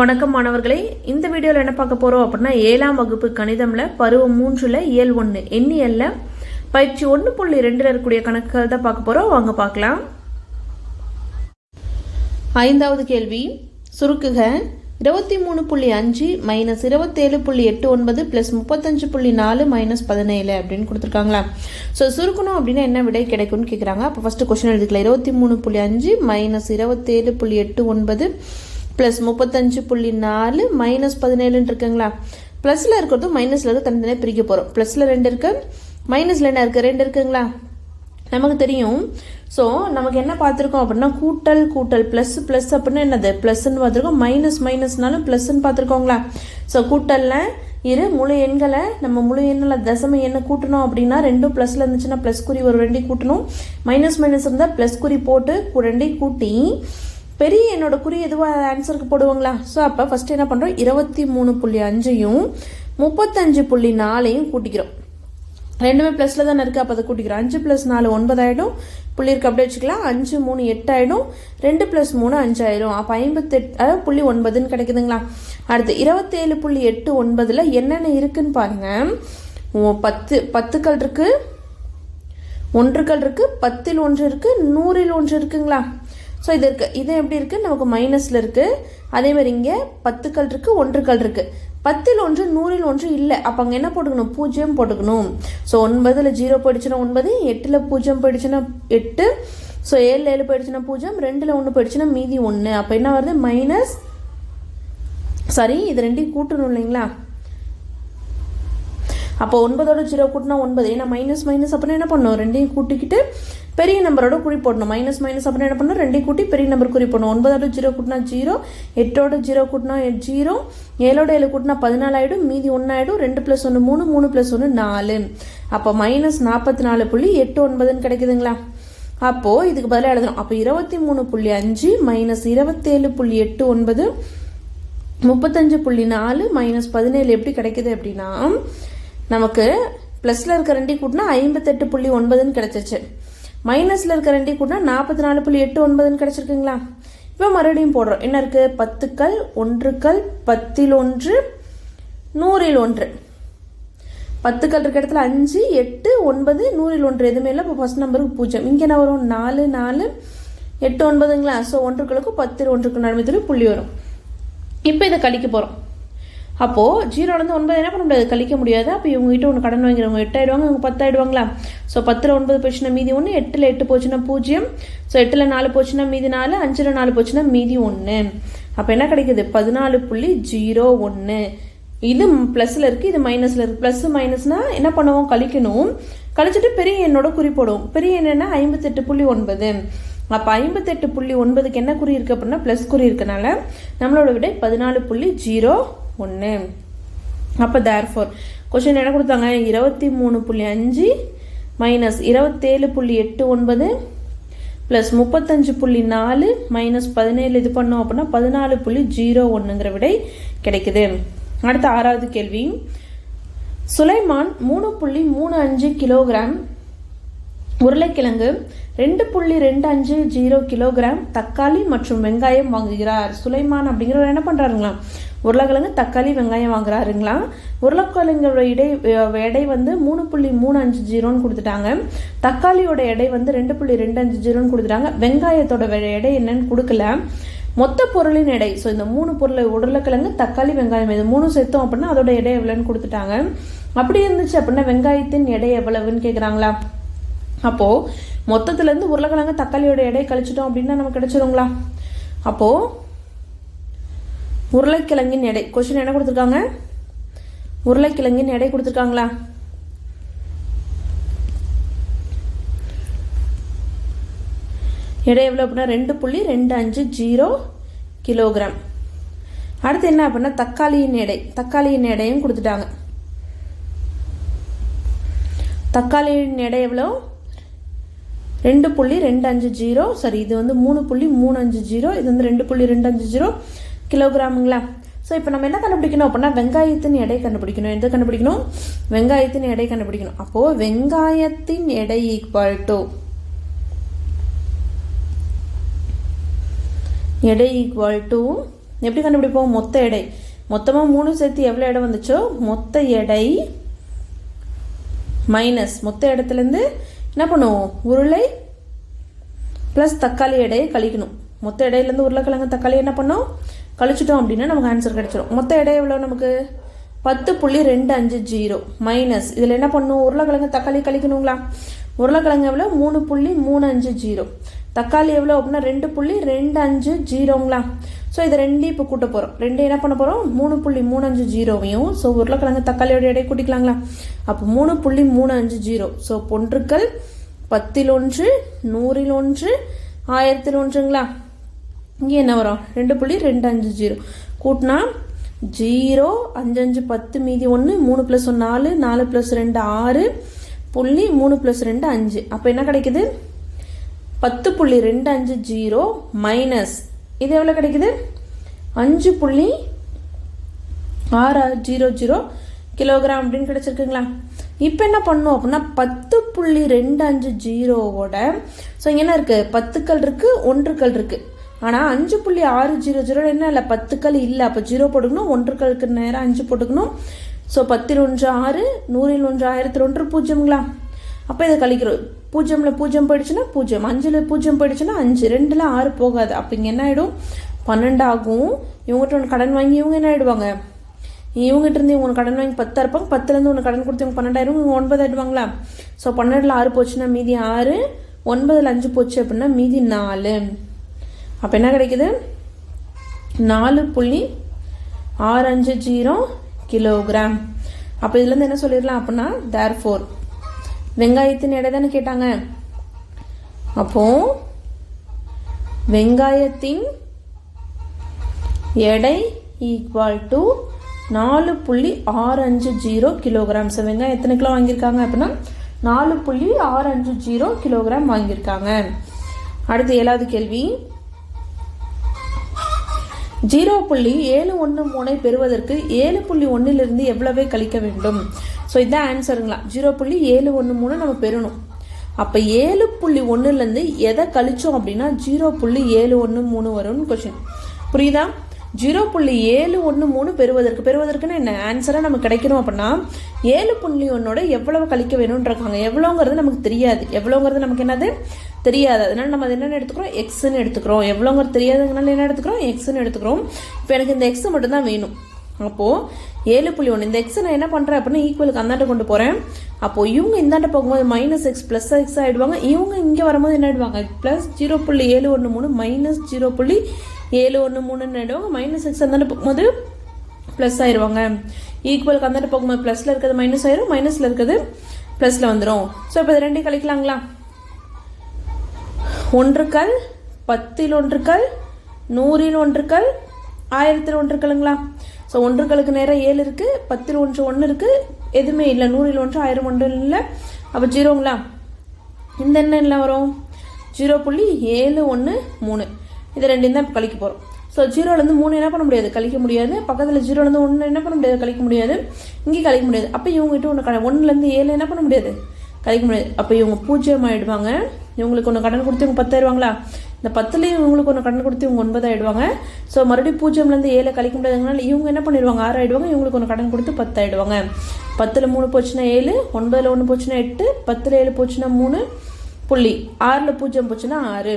வணக்கம் மாணவர்களே, இந்த வீடியோவில் என்ன பார்க்க போகிறோம் அப்படின்னா 7ஆம் வகுப்பு கணிதம்ல பருவம் 3ல் இயல் 1 எண்ணியல்ல பயிற்சி 1.2 இருக்கக்கூடிய கணக்குகள் தான் பார்க்க போகிறோம். வாங்க பார்க்கலாம். 5வது கேள்வி, சுருக்குக 23.5 மைனஸ் 27.89 ப்ளஸ் 35.4 மைனஸ் 17 அப்படின்னு கொடுத்துருக்காங்களா. ஸோ சுருக்கணும் அப்படின்னா என்ன விடை கிடைக்கும்னு கேட்குறாங்க. அப்போ ஃபஸ்ட்டு கொஸ்டின் எழுதிக்கலாம். 23.5 மைனஸ் 27.89 ப்ளஸ் 35.4 மைனஸ் 17 இருக்குங்களா. ப்ளஸில் இருக்கிறதும் மைனஸில் இருக்க தனித்தனியாக பிரிக்க போகிறோம். ப்ளஸில் 2 இருக்குது, மைனஸில் என்ன இருக்குது 2 இருக்குங்களா. நமக்கு தெரியும். ஸோ நமக்கு என்ன பார்த்துருக்கோம் அப்படின்னா கூட்டல் கூட்டல் ப்ளஸ் ப்ளஸ் அப்படின்னா என்னது ப்ளஸ்ன்னு பார்த்துருக்கோம். மைனஸ் மைனஸ்னாலும் ப்ளஸ்ன்னு பார்த்துருக்கோங்களா. ஸோ கூட்டலில் முழு எண்களை நம்ம முழு எண்ணில் தசம எண்ணை கூட்டணும் அப்படின்னா 2 ப்ளஸில் இருந்துச்சுன்னா ப்ளஸ் குறி ஒரு 2 கூட்டணும். மைனஸ் மைனஸ் இருந்தால் ப்ளஸ் குறி போட்டு 2 கூட்டி பெரிய என்னோட குறி எதுவாக ஆன்சருக்கு போடுவாங்களா. ஸோ அப்போ ஃபஸ்ட்டு என்ன பண்ணுறோம், 23.5ஐயும் 35.4ஐயும் கூட்டிக்கிறோம். ரெண்டுமே ப்ளஸில் தானே இருக்குது. அப்போ அதை கூட்டிக்கிறோம். 5 + 4 9 ஆகிடும். புள்ளி இருக்கு அப்படியே வச்சுக்கலாம். 5 3 8 ஆகிடும். 2 + 3 5 ஆயிடும். அப்போ 58.9 கிடைக்குதுங்களா. அடுத்து 27.89 என்னென்ன இருக்குன்னு பாருங்கள். 10கள் இருக்குது, 1கள் இருக்குது, 10ல் 1 இருக்குது, 100ல் 1 இருக்குங்களா. ஸோ இது இருக்குது. இது எப்படி இருக்குது, நமக்கு மைனஸில் இருக்குது. அதேமாதிரி இங்கே 10கள் இருக்குது, 1கள் இருக்குது. 10ல் 1 100ல் 1 இல்லை. அப்போ அங்கே என்ன போட்டுக்கணும், 0 போட்டுக்கணும். ஸோ 9ல் 0 போயிடுச்சுன்னா 9, 8ல் 0 போயிடுச்சுன்னா 8, ஸோ 7 போயிடுச்சுன்னா 0, 2ல் 1 போயிடுச்சுன்னா மீதி 1. அப்போ என்ன வருது மைனஸ், சாரி இது 2ஐயும் கூட்டணும் இல்லைங்களா. அப்போ 9ஓட 0 கூட்டினா 9, ஏன்னா மைனஸ் மைனஸ் அப்படின்னா என்ன பண்ணணும், 2ஐயும் கூட்டிக்கிட்டு பெரிய நம்பரோட குறி போடணும். மைனஸ் மைனஸ் அப்படின்னு என்ன பண்ணணும், 2ஐயும் கூட்டி பெரிய நம்பர் குறி போடணும். 9ஓட 0 கூட்டினா 0, 8ஓட 0 கூட்டினா 0, 7ஓட 7 கூட்டினா 14 ஆகிடும், மீதி 1 ஆகிடும். 2 + 1 3, 3 + 1 4. அப்போ மைனஸ் 44.89 கிடைக்குதுங்களா. அப்போது இதுக்கு பதிலாக எழுதணும். அப்போ 23.5 மைனஸ் 27.89 35.4 மைனஸ் 17 எப்படி கிடைக்குது அப்படின்னா, நமக்கு ப்ளஸில் இருக்க 2 கூட்டினா 58.9 கிடச்சிச்சு. மைனஸில் இருக்க 2 கூட்டினா 44.89 கிடச்சிருக்குங்களா. இப்போ மறுபடியும் போடுறோம். என்ன இருக்குது, 10கள் 1கள் 10ல் 1 100ல் 1. 10கள் இருக்க இடத்துல 5 8 9 100ல் 1 எதுவுமே இல்லை. இப்போ ஃபஸ்ட் நம்பருக்கு 0. இங்கே என்ன வரும், 4 4 8 9ங்களா. ஸோ 1களுக்கும் 10ல் 1க்கு நடுமத்தில் புள்ளி வரும். இப்போ இதை கழிக்க போகிறோம். அப்போது 0லேருந்து 9 என்ன பண்ண முடியாது, கழிக்க முடியாது. அப்போ இவங்ககிட்ட ஒன்று கடன் வாங்கிறவங்க 8 ஆகிடுவாங்க, இவங்க 10 ஆகிடுவாங்களா. ஸோ 10ல் 9 போச்சுன்னா மீதி 1, 8ல் 8 போச்சுன்னா 0, ஸோ 8ல் 4 போச்சுன்னா மீதி 4, 5ல் 4 போச்சுன்னா மீதி 1. அப்போ என்ன கிடைக்குது, 14.01. இது ப்ளஸில் இருக்குது, இது மைனஸில் இருக்குது. ப்ளஸ் மைனஸ்னால் என்ன பண்ணுவோம், கழிக்கணும். கழிச்சிட்டு பெரிய எண்ணோட குறி போடுவோம். பெரிய எண்ணா 58.9. அப்போ 58.9க்கு என்ன குறி இருக்குது அப்படின்னா ப்ளஸ் குறி இருக்கனால நம்மளோட விட 14.01. அப்போ தேர்ஃபோர் கொஸ்டின் என்ன கொடுத்தாங்க, 23.5 மைனஸ் 27.89 ப்ளஸ் 35.4 மைனஸ் 17 இது பண்ணோம் அப்படின்னா 14.01ங்கிற விடை கிடைக்குது. அடுத்த 6வது கேள்வி, சுலைமான் 3.35 கிலோகிராம் உருளைக்கிழங்கு 2.250 கிலோகிராம் தக்காளி மற்றும் வெங்காயம் வாங்குகிறார். சுலைமான் அப்படிங்கிறவர் என்ன பண்ணுறாருங்களா, உருளைக்கிழங்கு தக்காளி வெங்காயம் வாங்குறாருங்களா. உருளைக்கிழங்கோட எடை வந்து 3.350 கொடுத்துட்டாங்க. தக்காளியோட எடை வந்து 2.250 கொடுத்துட்டாங்க. வெங்காயத்தோட எடை என்னன்னு கொடுக்கல. மொத்த பொருளின் எடை, ஸோ இந்த 3 பொருளை உருளைக்கிழங்கு தக்காளி வெங்காயம் இது 3 சேர்த்தோம் அப்படின்னா அதோட எடை எவ்வளோன்னு கொடுத்துட்டாங்க. அப்படி இருந்துச்சு அப்படின்னா வெங்காயத்தின் எடை எவ்வளவுன்னு கேட்குறாங்களா. அப்போது மொத்தத்துலேருந்து உருளைக்கிழங்கு தக்காளியோட எடை கழிச்சிட்டோம் அப்படின்னா நமக்கு கிடைச்சிருங்களா. அப்போது உருளைக்கிழங்கின் எடை கொஸ்டின் என்ன கொடுத்துருக்காங்க, உருளைக்கிழங்கின் எடை கொடுத்துருக்காங்களா. எடை எவ்வளோ அப்படின்னா 2.250 கிலோகிராம். அடுத்து என்ன அப்படின்னா தக்காளியின் எடையும் கொடுத்துட்டாங்க. தக்காளியின் எடை எவ்வளோ, 2.250, சரி இது வந்து 3.350, இது வந்து 2.250 கிலோகிராமுங்களா. ஸோ இப்போ நம்ம என்ன கண்டுபிடிக்கணும் அப்படின்னா வெங்காயத்தின் எடை கண்டுபிடிக்கணும். எது கண்டுபிடிக்கணும், வெங்காயத்தின் எடை கண்டுபிடிக்கணும். அப்போது வெங்காயத்தின் எடை ஈக்குவல் டு எடை ஈக்குவல் டு எப்படி கண்டுபிடிப்போம்? மொத்த எடை மொத்தமாக 3 சேர்த்து எவ்வளோ எடை வந்துச்சோ மொத்த எடை மைனஸ் மொத்த இடத்துலேருந்து என்ன பண்ணுவோம்? உருளை ப்ளஸ் தக்காளி எடையை கழிக்கணும். மொத்த எடையிலேருந்து உருளைக்கிழங்கு தக்காளி என்ன பண்ணோம்? கழிச்சிட்டோம் அப்படின்னா நமக்கு ஆன்சர் கிடைச்சிடும். மொத்த எடை எவ்வளோ நமக்கு? 10.250 மைனஸ் இதில் என்ன பண்ணணும்? உருளைக்கிழங்கு தக்காளி கழிக்கணுங்களா? உருளைக்கிழங்கு எவ்வளோ? 3.350. தக்காளி எவ்வளோ அப்படின்னா 2.250ங்களா? ஸோ இதை ரெண்டையும் இப்போ கூட்ட போகிறோம். ரெண்டையும் என்ன பண்ண போகிறோம்? 3.350. ஸோ உருளைக்கிழங்கு தக்காளியோட எடை கூட்டிக்கலாங்களா? அப்போ 3.350. ஸோ பொன்றுக்கள் 10 100 1 1000ங்களா? இங்கே என்ன வரும்? 2.250 கூட்டினா 0 5 5 10 மீதி 1 3 + 1 4 4 + 2 6 புள்ளி 3 + 2 5. அப்போ என்ன கிடைக்குது? 10.250 மைனஸ் இது எவ்வளோ கிடைக்குது? 5.600 கிலோகிராம் அப்படின்னு கிடைச்சிருக்குங்களா? இப்போ என்ன பண்ணோம் அப்படின்னா 10.250ஓட ஸோ இங்கே என்ன இருக்குது? 10கள் இருக்குது, 1கள் இருக்குது. ஆனால் 5.600 என்ன இல்லை? 10கள் இல்லை. அப்போ 0 போட்டுக்கணும். 1களுக்கு நேரம் 5 போட்டுக்கணும். ஸோ 10 1 6 100 1 1000 0ங்களா? அப்போ இதை கழிக்கிறோம். 0ல் 0 போயிடுச்சுன்னா 0, 5ல் 0 போயிடுச்சுன்னா 5, 2ல் 6 போகாது. அப்போ இங்கே என்ன ஆகிடும்? 12 ஆகும். இவங்ககிட்ட ஒன்று கடன் வாங்கி இவங்க என்ன ஆகிடுவாங்க? இவங்ககிட்ட இருந்து இவங்க கடன் வாங்கி 10 இருப்பாங்க. 10லேருந்து ஒன்று கடன் கொடுத்து இவங்க 12 ஆயிடும். இவங்க 9 ஆகிடுவாங்களா? ஸோ 12ல் 6 போச்சுன்னா மீதி 6, 9ல் 5 போச்சு அப்படின்னா மீதி 4. அப்போ என்ன கிடைக்குது? 4.650 கிலோகிராம். அப்போ இதுலேருந்து என்ன சொல்லிடலாம் அப்படின்னா தேர்ஃபோர் வெங்காயத்தின் எடை தானே கேட்டாங்க. அப்போ வெங்காயத்தின் எடை ஈக்குவல் டு 4.650 கிலோகிராம். ஸோ வெங்காயம் எத்தனை கிலோ வாங்கியிருக்காங்க அப்படின்னா 4.650 கிலோகிராம் வாங்கியிருக்காங்க. அடுத்து 7வது கேள்வி. 0.713 பெறுவதற்கு 7.1லிருந்து எவ்வளவே கழிக்க வேண்டும்? ஸோ இதுதான் ஆன்சருங்களா. 0.713 நம்ம பெறணும். அப்போ 7.1லேருந்து எதை கழிச்சோம் அப்படின்னா 0.713 வரும்னு கொஸ்டின். புரியுதா? 0.713 பெறுவதற்குன்னு என்ன ஆன்சராக நமக்கு கிடைக்கணும் அப்படின்னா 7.1ஓட எவ்வளவு கழிக்க வேணும்னு இருக்காங்க. எவ்வளோங்கிறது நமக்கு தெரியாது. எவ்வளோங்கிறது நமக்கு என்னது தெரியாது. அதனால நம்ம அது என்னென்னு எடுத்துக்கிறோம்? எக்ஸ்ன்னு எடுத்துக்கிறோம். எவ்வளோங்கிறது தெரியாதுங்கனால என்ன எடுத்துக்கிறோம்? எக்ஸ்ன்னு எடுத்துக்கிறோம். இப்போ எனக்கு இந்த எக்ஸ் மட்டும்தான் வேணும். அப்போது 7.1 இந்த எக்ஸை நான் என்ன பண்ணுறேன் அப்படின்னா ஈக்குவலுக்கு அந்தாண்ட கொண்டு போகிறேன். அப்போது இவங்க இந்தாண்ட போகும்போது -x + x ஆகிடுவாங்க. இவங்க இங்கே வரும்போது என்ன ஆகிடுவாங்க? ப்ளஸ் 0.713 மைனஸ் 0.713 ஆகிடுவாங்க. -x அந்தாண்ட போகும்போது ப்ளஸ் ஆயிடுவாங்க. ஈக்குவலுக்கு அந்தாண்ட போகும்போது ப்ளஸில் இருக்கிறது மைனஸ் ஆயிரும், மைனஸில் இருக்கிறது ப்ளஸில் வந்துடும். ஸோ இப்போ இது ரெண்டையும் கழிக்கலாங்களா? 1கள் 10ல் 1கள் 100ல் 1கள் 1000ல் 1களுங்களா? ஸோ 1களுக்கு நேரம் 7 இருக்குது, 10ல் 1 இருக்குது, எதுவுமே இல்லை. 100ல் 1 1000 1 இல்லை. அப்போ 0ங்களா? இந்த என்ன வரும்? 0.713. இது ரெண்டையும் தான் இப்போ கழிக்க போகிறோம். ஸோ 0லேருந்து 3 என்ன பண்ண முடியாது? கழிக்க முடியாது. பக்கத்தில் 0லேருந்து 1 என்ன பண்ண முடியாது? கழிக்க முடியாது. இங்கே கழிக்க முடியாது. அப்போ இவங்ககிட்ட ஒன்று 1லேருந்து 7 என்ன பண்ண முடியாது? கழிக்க முடியாது. அப்போ இவங்க 0 ஆகிடுவாங்க. இவங்களுக்கு ஒன்று கடன் கொடுத்து இவங்க 10 ஆயிடுவாங்களா? இந்த 10லேயும் இவங்களுக்கு ஒன்று கடன் கொடுத்து இவங்க 9 ஆகிடுவாங்க. ஸோ மறுபடியும் 0லேருந்து 7 கழிக்க முடியாதுனால இவங்க என்ன பண்ணிடுவாங்க? 6 ஆகிடுவாங்க. இவங்களுக்கு ஒன்று கடன் கொடுத்து 10 ஆகிடுவாங்க. 10ல் 3 போச்சுன்னா 7, 9ல் 1 போச்சுன்னா 8, 10ல் 7 போச்சுன்னா 3, 6ல் 0 போச்சுன்னா 6.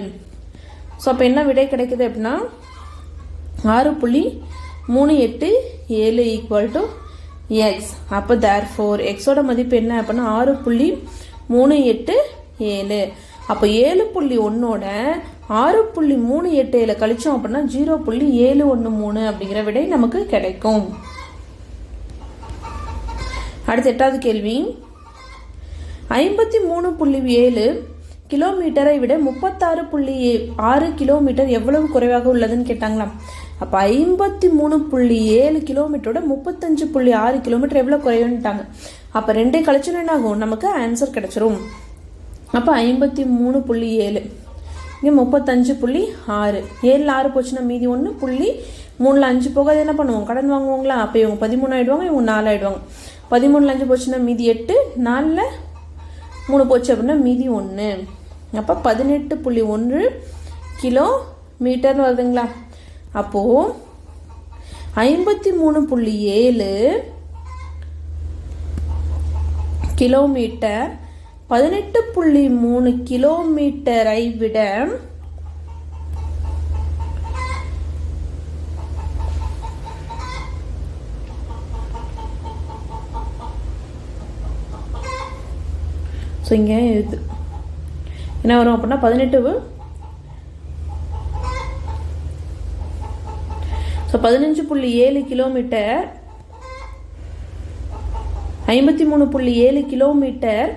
ஸோ அப்போ என்ன விடை கிடைக்குது அப்படின்னா 6.387 ஈக்குவல் டு எக்ஸ். அப்போ தேர்ஃபோர் எக்ஸோட மதிப்பு என்ன அப்படின்னா 6.387. அப்போ 7.1ஓட 6.387 கழிச்சோம் அப்படின்னா 0.713 அப்படிங்கிற விடை நமக்கு கிடைக்கும். அடுத்த 8வது கேள்வி. 53.7 கிலோமீட்டரை விட 36.6 கிலோமீட்டர் எவ்வளவு குறைவாக உள்ளதுன்னு கேட்டாங்களா? அப்போ 53.7 கிலோமீட்டரோட 35.6 கிலோமீட்டர் எவ்வளோ குறைவுன்ட்டாங்க. அப்போ ரெண்டையும் கழிச்சோன்னா என்ன ஆகும்? நமக்கு ஆன்சர் கிடைச்சிரும். அப்போ 53.7 இங்கே 35.6, 7ல் 6 போச்சுன்னா மீதி 1, 3ல் 5 போகாது. என்ன பண்ணுவோம்? கடன் வாங்குவாங்களா? அப்போ இவங்க 13 ஆகிடுவாங்க, இவங்க 4 ஆகிடுவாங்க. 13ல் 5 போச்சுன்னா மீதி 8, 4ல் 3 போச்சு அப்படின்னா மீதி 1. அப்போ 18.1 கிலோமீட்டர்னு வருதுங்களா? அப்போது 53.7 கிலோமீட்டர் 18.3 கிலோமீட்டரை விட ஸோ இங்கே இது என்ன வரும் அப்படின்னா 15.7 கிலோமீட்டர் 53.7 கிலோமீட்டர்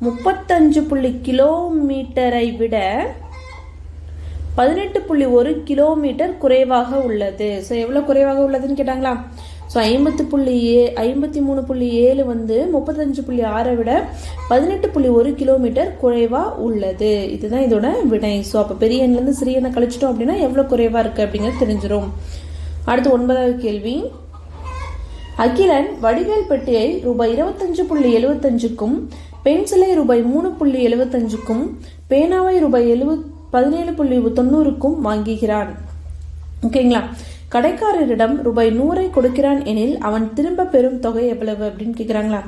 35 கிலோமீட்டரை விட 18.1 கிலோமீட்டர் குறைவாக உள்ளது. ஸோ எவ்வளோ குறைவாக உள்ளதுன்னு கேட்டாங்களா? ஸோ 53.7 வந்து 35.6 விட 18.1 கிலோமீட்டர் குறைவாக உள்ளது. இதுதான் இதோட விடை. ஸோ அப்போ பெரிய எண்ணிலேருந்து சிறிய எண்ணை கழிச்சிட்டோம் அப்படின்னா எவ்வளோ குறைவாக இருக்குது அப்படிங்கிறது தெரிஞ்சிடும். அடுத்து 9வது கேள்வி. அகிலன் வடிவேல் பெட்டியை ரூபாய் 25.75க்கும் பென்சிலை ரூபாய் 3.75க்கும் பேனாவை ரூபாய் 17.90க்கும் வாங்குகிறான். ஓகேங்களா? கடைக்காரரிடம் ரூபாய் 100 கொடுக்கிறான் எனில் அவன் திரும்ப பெறும் தொகை எவ்வளவு அப்படின்னு கேட்குறாங்களா?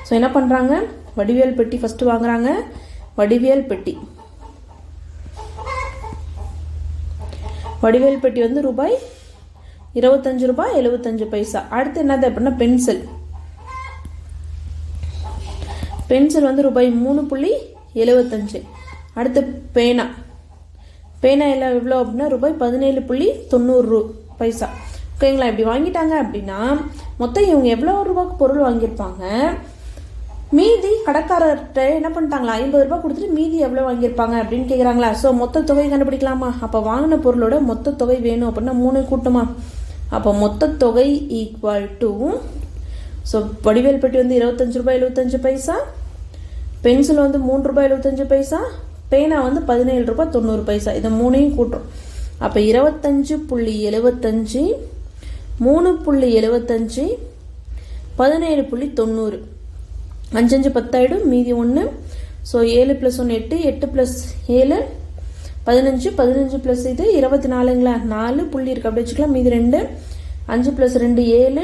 ஸோ என்ன பண்ணுறாங்க? வடிவேல் பெட்டி ஃபஸ்ட்டு வாங்குறாங்க. வடிவேல் பெட்டி வந்து ரூபாய் 25 ரூபாய் 75 பைசா. அடுத்து என்னது அப்படின்னா பென்சில் வந்து ரூபாய் 3.75. அடுத்து பேனா எல்லாம் எவ்வளோ அப்படின்னா ரூபாய் 17.90 பைசா. ஓகேங்களா? இப்படி வாங்கிட்டாங்க அப்படின்னா மொத்தம் இவங்க எவ்வளோ ரூபாய்க்கு பொருள் வாங்கியிருப்பாங்க, மீதி கடைக்காரர்கிட்ட என்ன பண்ணிட்டாங்களா 50 ரூபாய் கொடுத்துட்டு மீதி எவ்வளோ வாங்கியிருப்பாங்க அப்படின்னு கேட்குறாங்களா? ஸோ மொத்த தொகை கண்டுபிடிக்கலாமா? அப்போ வாங்கின பொருளோட மொத்த தொகை வேணும் அப்படின்னா 3 கூட்டமா? அப்போ மொத்த தொகை ஈக்குவல் டு, ஸோ வடிவேல் பெட்டி வந்து 25 ரூபாய் 75 பைசா, பென்சில் வந்து 3 ரூபாய் 75 பைசா, பேனா வந்து 17 ரூபாய் 90 பைசா. இதை 3ஐயும் கூட்டுறோம். அப்போ 25.75 3.75 17.90 5 10 ஆகிடும், மீதி 1. ஸோ 7 + 1 8, 8 + 7 15, 15 + இது 24ங்களா? 4 புள்ளி இருக்குது அப்படி வச்சுக்கலாம், மீதி 2. 5 + 2 7,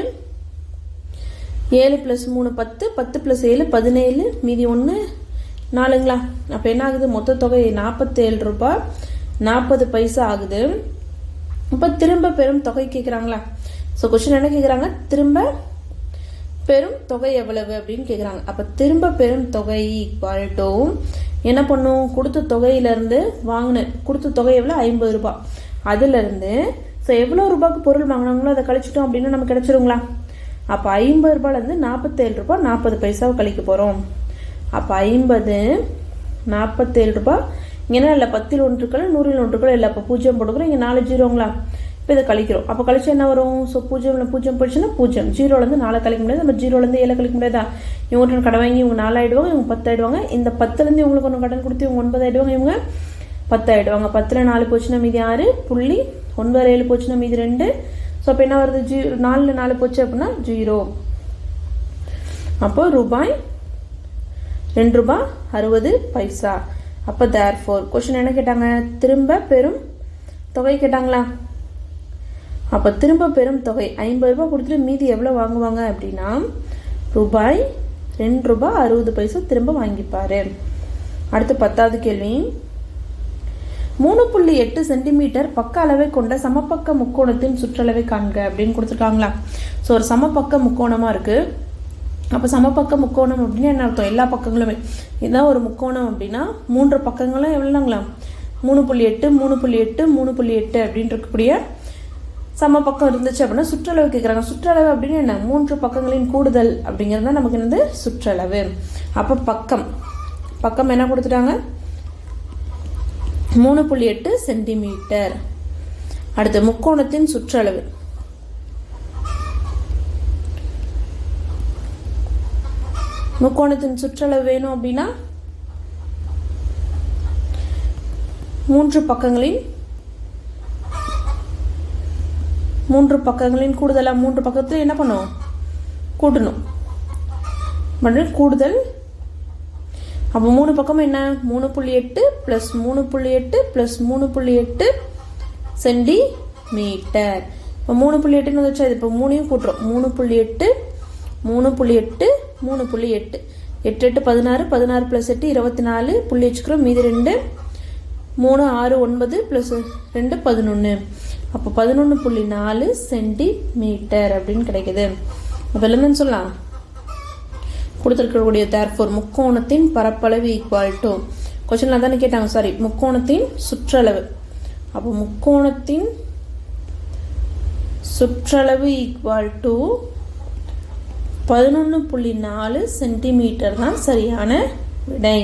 7 + 3 10, 10 + 7 17, மீதி 1 4ங்களா? அப்போ என்ன ஆகுது? மொத்த தொகை 47 ரூபாய் 40 பைசா ஆகுது. இப்போ திரும்ப பெறும் தொகை கேட்குறாங்களா? ஸோ கொஸ்டின் என்ன கேட்குறாங்க? திரும்ப பெரும் தொகை எவ்வளவு அப்படின்னு கேட்குறாங்க. அப்போ திரும்ப பெரும் தொகை ஈக்குவல் டு என்ன பண்ணும்? கொடுத்த தொகையிலேருந்து கொடுத்த தொகை எவ்வளோ? 50 ரூபாய். அதுலேருந்து ஸோ எவ்வளோ ரூபாய்க்கு பொருள் வாங்கினாங்களோ அதை கழிச்சிட்டோம் அப்படின்னா நமக்கு கிடைச்சிருங்களா? அப்போ 50 ரூபாயிலேருந்து 47 ரூபாய் 40 பைசாவை கழிக்க போகிறோம். அப்போ 50 47 ரூபாய். இங்கே இல்லை 10 ஒன்றுக்கள் 100 ஒன்றுக்கள் இல்லை. அப்போ 0 போட்டுக்கிறோம். இங்கே 4 ஜீரோங்களா? இப்போ இதை கழிக்கிறோம். அப்போ கழிச்சு என்ன வரும்? ஸோ 0 போயிடுச்சுன்னா 0. 0லேருந்து 4 கழிக்க முடியாது. நம்ம 0லேருந்து 7 கழிக்க முடியாதா? இவங்க கடை வாங்கி இவங்க 4 ஆகிடுவாங்க, இவங்க 10 ஆகிடுவாங்க. இந்த 10லேருந்து இவங்களுக்கு ஒன்று கடன் கொடுத்து இவங்க 9 ஆகிடுவாங்க, இவங்க 10 ஆகிடுவாங்க. 10ல் 4 போச்சுன்னா மீதி 6 புள்ளி 9 7 போச்சுன்னா மீதி 2. ஸோ அப்போ என்ன வருது? 4ல் 4 போச்சு அப்படின்னா 0. அப்போ ரூபாய் 2 ரூபாய் 60 பைசா. அப்போ தேர்ஃபோர் கொஸ்டின் என்ன கேட்டாங்க? திரும்ப பெரும் தொகை கேட்டாங்களா? அப்போ திரும்ப பெரும் தொகை 50 ரூபாய் கொடுத்துட்டு மீதி எவ்வளோ வாங்குவாங்க அப்படின்னா ரூபாய் 2 ரூபாய் 60 பைசா திரும்ப வாங்கிப்பாரு. அடுத்து 10வது கேள்வி. 3.8 சென்டிமீட்டர் பக்க அளவை கொண்ட சமபக்க முக்கோணத்தின் சுற்றளவை காண்க அப்படின்னு கொடுத்துருக்காங்களா? ஸோ ஒரு சமபக்க முக்கோணமாக இருக்குது. அப்போ சமபக்க முக்கோணம் அப்படின்னு என்ன அர்த்தம்? எல்லா பக்கங்களுமே இதுதான் ஒரு முக்கோணம் அப்படின்னா 3 பக்கங்களும் எவ்வளோங்களா? 3.8 3.8 3.8 அப்படின்னு இருக்கக்கூடிய சமபக்கம் இருந்துச்சு அப்படின்னா சுற்றளவு கேட்குறாங்க. சுற்றளவு அப்படின்னு என்ன? 3 பக்கங்களின் கூடுதல் அப்படிங்கிறது தான் நமக்கு என்னது? சுற்றளவு. அப்போ பக்கம் என்ன கொடுத்துட்டாங்க? 3.8 சென்டிமீட்டர். அடுத்து முக்கோணத்தின் சுற்றளவு. முக்கோணத்தின் சுற்றளவு வேணும் அப்படின்னா 3 பக்கங்களின் கூடுதலாக 3 பக்கத்தில் என்ன பண்ணும்? கூட்டணும். கூடுதல். அப்போ 3 பக்கமும் என்ன? 3.8 + 3.8 + 3.8 சென்டிமீட்டர். இப்போ 3.8ன்னு வந்துச்சா, இது இப்போ 3ஐயும் கூட்டுறோம். 3.8 3.8 3.8 8 8 16 16 + 8 24 புள்ளி வச்சுக்கிறோம். மீதி 2 3 6 9 + 2 11. அப்போ 11.4 சென்டிமீட்டர் அப்படின்னு கிடைக்குது. அப்போ என்னன்னு சொல்லலாம், கொடுத்துருக்கக்கூடிய தேர்ஃபோர் முக்கோணத்தின் பரப்பளவு ஈக்குவல் டு, கொஸ்டின்ல தானே கேட்டாங்க, சாரி, முக்கோணத்தின் சுற்றளவு. அப்போ முக்கோணத்தின் சுற்றளவு ஈக்குவல் டு 11.4 சென்டிமீட்டர் தான் சரியான விடை.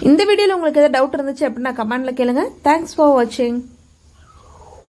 இந்த வீடியோவில் உங்களுக்கு ஏதாவது டவுட் இருந்துச்சு அப்படின்னா கமெண்ட்ல கேளுங்க. தேங்க்ஸ் ஃபார் வாட்சிங்.